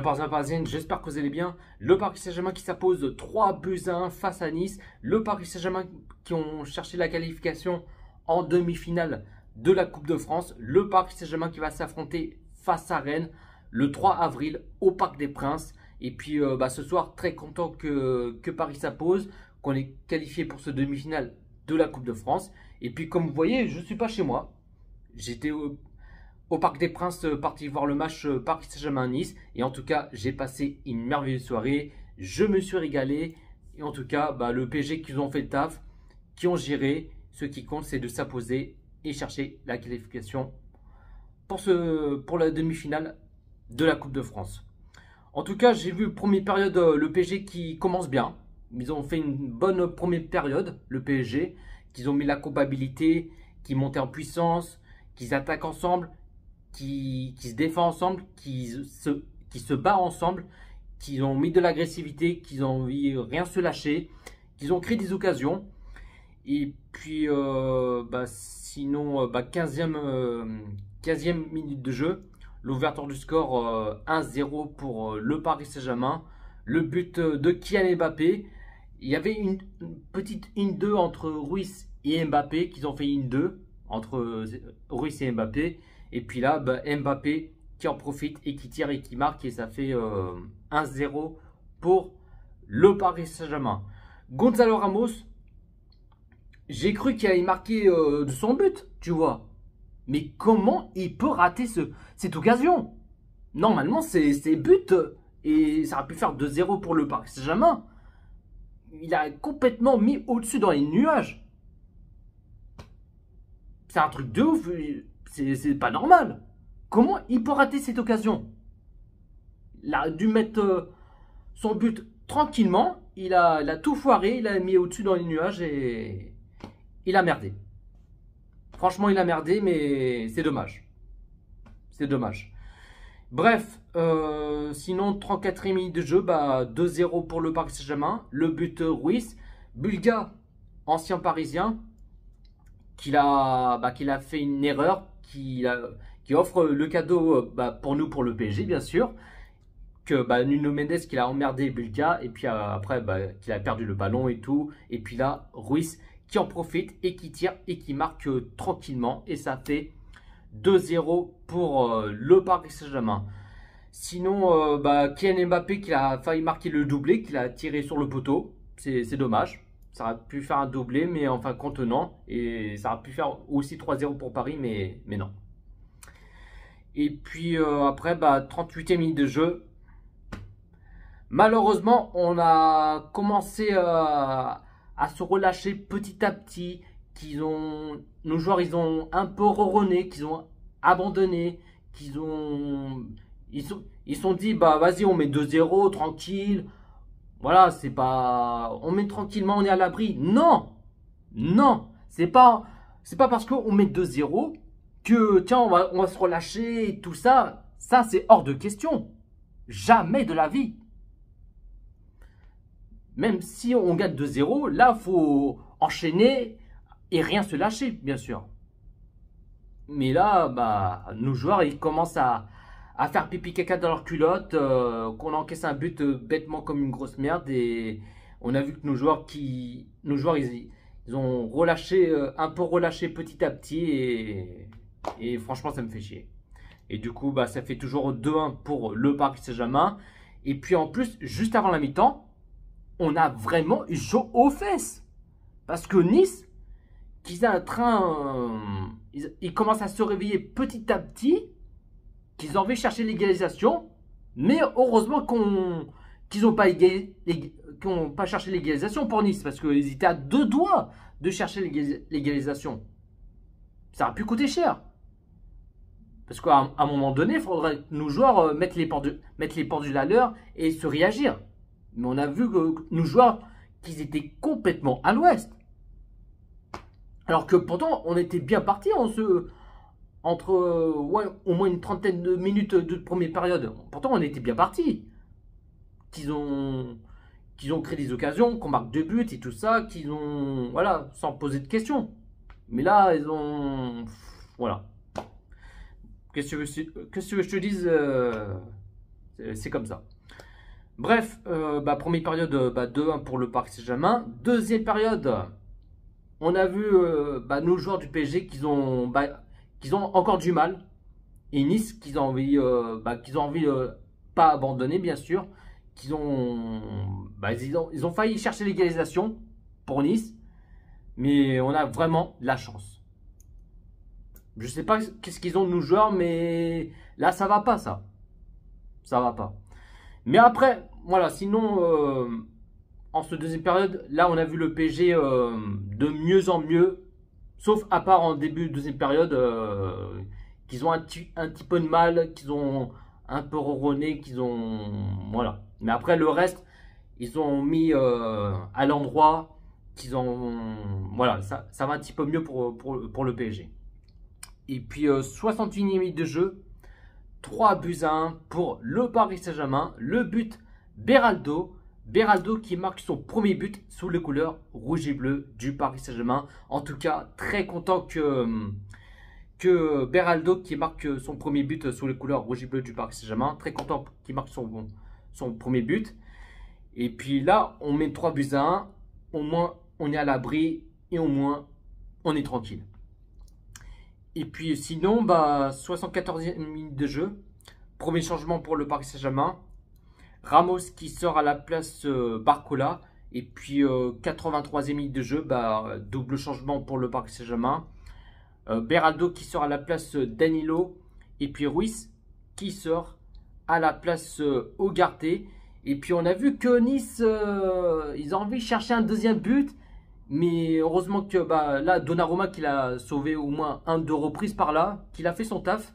Parisiens, Parisienne, j'espère que vous allez bien. Le Paris Saint-Germain qui s'impose 3-1 face à Nice. Le Paris Saint-Germain qui ont cherché la qualification en demi-finale de la Coupe de France. Le Paris Saint-Germain qui va s'affronter face à Rennes le 3 avril au Parc des Princes. Et puis ce soir, très content que Paris s'impose, qu'on est qualifié pour ce demi-finale de la Coupe de France. Et puis comme vous voyez, je ne suis pas chez moi. J'étais au Parc des Princes, parti voir le match Paris Saint-Germain-Nice. Et en tout cas, j'ai passé une merveilleuse soirée. Je me suis régalé. Et en tout cas, le PSG qui ont fait le taf, qui ont géré. Ce qui compte, c'est de s'imposer et chercher la qualification pour la demi-finale de la Coupe de France. En tout cas, j'ai vu première période le PSG qui commence bien. Ils ont fait une bonne première période, le PSG. Qu'ils ont mis la culpabilité, qui montaient en puissance, qu'ils attaquent ensemble, qui se défendent ensemble, qui se battent ensemble, qui ont mis de l'agressivité, qu'ils ont envie de rien se lâcher, qu'ils ont créé des occasions. Et puis, sinon, 15e minute de jeu, l'ouverture du score 1-0 pour le Paris Saint-Germain. Le but de Kylian Mbappé. Il y avait une petite 1-2 entre Ruiz et Mbappé, qu'ils ont fait 1-2 entre Ruiz et Mbappé. Et puis là, Mbappé qui en profite et qui tire et qui marque. Et ça fait 1-0 pour le Paris Saint-Germain. Gonzalo Ramos, j'ai cru qu'il allait marquer de son but, tu vois. Mais comment il peut rater cette occasion? Normalement, c'est but. Et ça aurait pu faire 2-0 pour le Paris Saint-Germain. Il a complètement mis au-dessus dans les nuages. C'est un truc de ouf. C'est pas normal. Comment il peut rater cette occasion? Il a dû mettre son but tranquillement. Il a tout foiré. Il a mis au-dessus dans les nuages et il a merdé. Franchement, il a merdé, mais c'est dommage. C'est dommage. Bref, sinon 34e minute de jeu, 2-0 pour le Paris Saint-Germain. Le but Ruiz, Bulga, ancien Parisien, qui a fait une erreur, qui offre le cadeau pour nous, pour le PSG bien sûr, que Nuno Mendes qui l'a emmerdé Bulga, et puis après qu'il a perdu le ballon et tout, et puis là Ruiz qui en profite et qui tire et qui marque tranquillement, et ça fait 2-0 pour le Paris Saint-Germain. Sinon, Kylian Mbappé qui a failli marquer le doublé, qui a tiré sur le poteau. C'est dommage. Ça aurait pu faire un doublé, mais enfin contenant. Et ça aurait pu faire aussi 3-0 pour Paris, mais non. Et puis après, 38e minute de jeu. Malheureusement, on a commencé à se relâcher petit à petit. Nos joueurs, ils ont un peu ronronné, qu'ils ont abandonné, ils sont dit, vas-y, on met 2-0, tranquille. Voilà, c'est pas, on met tranquillement, on est à l'abri. Non, non, c'est pas parce qu'on met 2-0 que, tiens, on va se relâcher et tout ça. Ça, c'est hors de question. Jamais de la vie. Même si on gagne 2-0, là, faut enchaîner et rien se lâcher, bien sûr. Mais là, nos joueurs, ils commencent à faire pipi caca dans leur culotte, qu'on encaisse un but bêtement comme une grosse merde. Et on a vu que nos joueurs, ils ont relâché, un peu relâché petit à petit. Et franchement, ça me fait chier. Et du coup, ça fait toujours 2-1 pour le Paris Saint-Germain. Et puis en plus, juste avant la mi-temps, on a vraiment eu chaud aux fesses. Parce que Nice, qu'ils ont un train, ils commencent à se réveiller petit à petit, qu'ils ont envie de chercher l'égalisation, mais heureusement qu'ils n'ont pas cherché l'égalisation pour Nice, parce qu'ils étaient à 2 doigts de chercher l'égalisation. Ça aurait pu coûter cher. Parce qu'à un moment donné, il faudrait que nos joueurs mettent les pendules à l'heure et se réagir. Mais on a vu que nos joueurs, qu'ils étaient complètement à l'ouest. Alors que pourtant, on était bien partis entre au moins une trentaine de minutes de première période. Pourtant, on était bien partis. Qu'ils ont créé des occasions, qu'on marque 2 buts et tout ça, voilà, sans poser de questions. Mais là, ils ont, voilà. Qu'est-ce que je te dise C'est comme ça. Bref, première période, 2-1 pour le Paris Saint-Germain. Deuxième période, on a vu nos joueurs du PSG qu'ils ont encore du mal. Et Nice, qu'ils ont envie, pas abandonner, bien sûr. Ils ont failli chercher l'égalisation pour Nice. Mais on a vraiment la chance. Je sais pas qu'est-ce qu'ils ont de nos joueurs, mais là, ça va pas, ça. Ça va pas. Mais après, voilà, sinon, en cette deuxième période, là, on a vu le PSG de mieux en mieux. Sauf à part en début de deuxième période, qu'ils ont un petit peu de mal, qu'ils ont un peu ronronné, qu'ils ont... Voilà. Mais après, le reste, ils ont mis à l'endroit qu'ils ont... Voilà, ça va un petit peu mieux pour le PSG. Et puis, 68e minute de jeu, 3-1 pour le Paris Saint-Germain. Le but, Beraldo. Beraldo qui marque son premier but sous les couleurs rouge et bleu du Paris Saint-Germain. En tout cas, très content que Beraldo qui marque son premier but sous les couleurs rouge et bleu du Paris Saint-Germain. Très content qu'il marque son premier but. Et puis là, on met 3-1. Au moins, on est à l'abri et au moins, on est tranquille. Et puis sinon, 74e minute de jeu. Premier changement pour le Paris Saint-Germain. Ramos qui sort à la place Barcola. Et puis 83e minute de jeu, double changement pour le Paris Saint-Germain. Beraldo qui sort à la place Danilo. Et puis Ruiz qui sort à la place Ugarte. Et puis on a vu que Nice, ils ont envie de chercher un deuxième but. Mais heureusement que là, Donnarumma qui l'a sauvé au moins 1-2 reprises par là. Qu'il a fait son taf.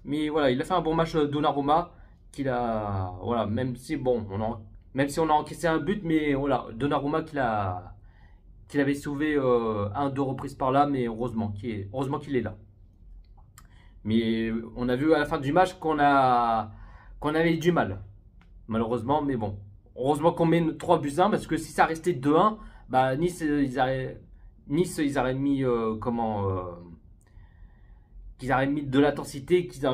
Mais voilà, il a fait un bon match Donnarumma. Voilà, même si on a encaissé un but, mais voilà, Donnarumma qu'il avait sauvé 1-2 reprises par là, mais heureusement qu'il est là. Mais on a vu à la fin du match qu'on avait du mal, malheureusement, mais bon. Heureusement qu'on met 3-1, parce que si ça restait 2-1, Nice, ils auraient mis qu'ils auraient mis de l'intensité, qu'ils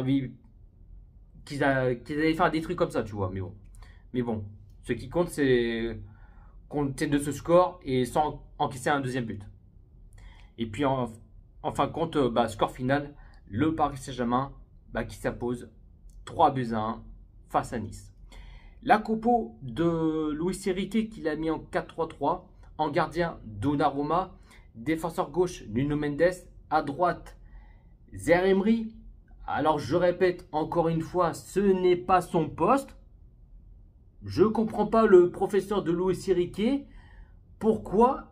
allaient faire des trucs comme ça, tu vois. Mais bon, ce qui compte, c'est qu'on tienne de ce score et sans encaisser un deuxième but. Et puis, en fin de compte, score final, le Paris Saint-Germain qui s'impose 3-1 face à Nice. La compo de Luis Enrique qu'il a mis en 4-3-3. En gardien, Donnarumma. Défenseur gauche, Nuno Mendes. À droite, Zaïre Emery. Alors je répète encore une fois, ce n'est pas son poste. Je ne comprends pas le professeur de Luis Enrique. Pourquoi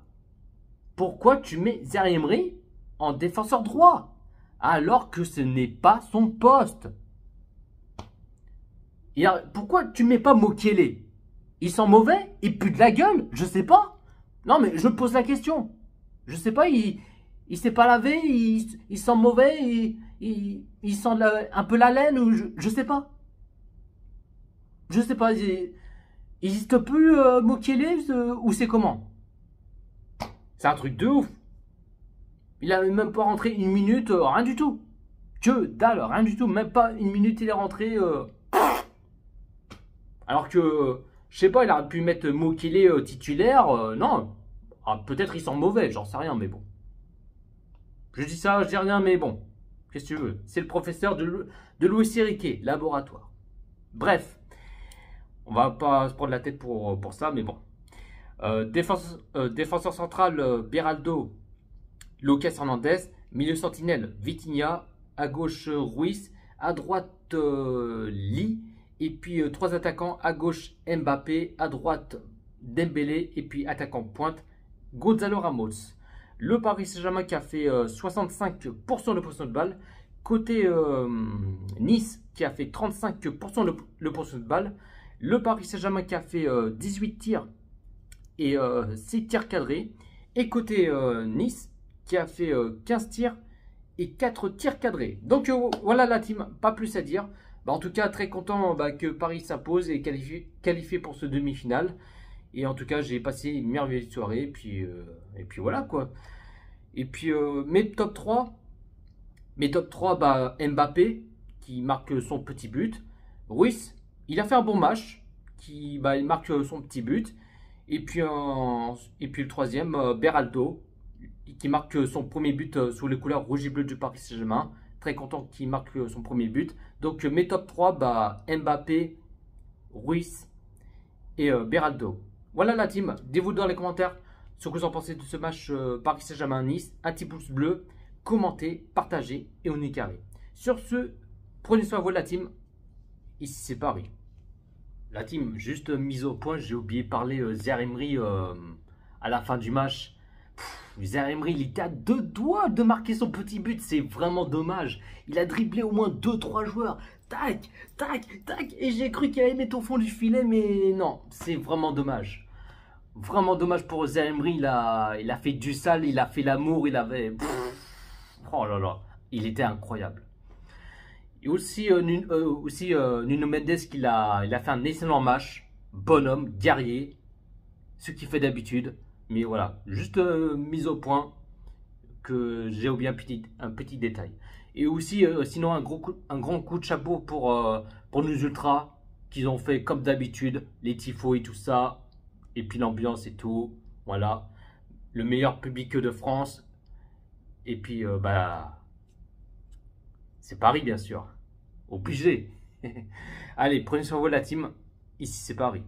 tu mets Zaïre Emery en défenseur droit alors que ce n'est pas son poste? Pourquoi tu ne mets pas Mokele? Ils sont mauvais? Ils puent de la gueule? Je sais pas. Non mais je pose la question. Je sais pas, il s'est pas lavé, il sent mauvais, il sent un peu la laine, ou je sais pas. Je sais pas, il n'existe plus Mokele ou c'est comment? C'est un truc de ouf. Il a même pas rentré une minute, rien du tout. Que dalle, rien du tout, même pas une minute il est rentré. Alors que, je sais pas, il aurait pu mettre Mokele titulaire, non. Peut-être ils sont mauvais, j'en sais rien, mais bon. Je dis ça, je dis rien, mais bon. Qu'est-ce que tu veux? C'est le professeur de Luis Enrique, laboratoire. Bref, on va pas se prendre la tête pour ça, mais bon. Défenseur central, Beraldo, Lucas Hernandez. Milieu sentinelle, Vitinha. À gauche, Ruiz. À droite, Lee. Et puis, 3 attaquants. À gauche, Mbappé. À droite, Dembélé. Et puis, attaquant pointe, Gonzalo Ramos. Le Paris Saint-Germain qui a fait 65% de possession de balle. Côté Nice qui a fait 35% de possession de balle. Le Paris Saint-Germain qui a fait 18 tirs et 6 tirs cadrés. Et côté Nice qui a fait 15 tirs et 4 tirs cadrés. Donc voilà la team, pas plus à dire. En tout cas, très content que Paris s'impose et qualifié pour ce demi-finale. Et en tout cas, j'ai passé une merveilleuse soirée. Et puis voilà quoi. Et puis mes top 3, Mbappé qui marque son petit but. Ruiz, Il a fait un bon match, il marque son petit but. Et puis, le troisième, Beraldo, qui marque son premier but sous les couleurs rouge et bleu du Paris Saint-Germain. Très content qu'il marque son premier but. Donc mes top 3, Mbappé, Ruiz et Beraldo. Voilà la team. Dites-vous dans les commentaires ce que vous en pensez de ce match Paris Saint-Germain-Nice. Un petit pouce bleu, commentez, partagez et on est carré. Sur ce, prenez soin de vous la team. Ici c'est Paris. La team, juste mise au point, j'ai oublié de parler Zaïre Emery à la fin du match. Zaïre Emery, il était à 2 doigts de marquer son petit but, c'est vraiment dommage. Il a dribblé au moins 2-3 joueurs. Tac, tac, tac. Et j'ai cru qu'il allait mettre au fond du filet, mais non, c'est vraiment dommage. Vraiment dommage pour Zaïre Emery, il a fait du sale, il a fait l'amour, il avait... Oh là là, il était incroyable. Et aussi, Nuno Mendes, il a fait un excellent match. Bonhomme, guerrier, ce qu'il fait d'habitude. Mais voilà, juste mise au point que j'ai oublié un petit détail. Et aussi, sinon, un grand coup de chapeau pour nos ultras qu'ils ont fait comme d'habitude, les tifos et tout ça. Et puis l'ambiance et tout. Voilà, le meilleur public de France. Et puis, c'est Paris, bien sûr. Obligé. Allez, prenez sur vous la team. Ici, c'est Paris.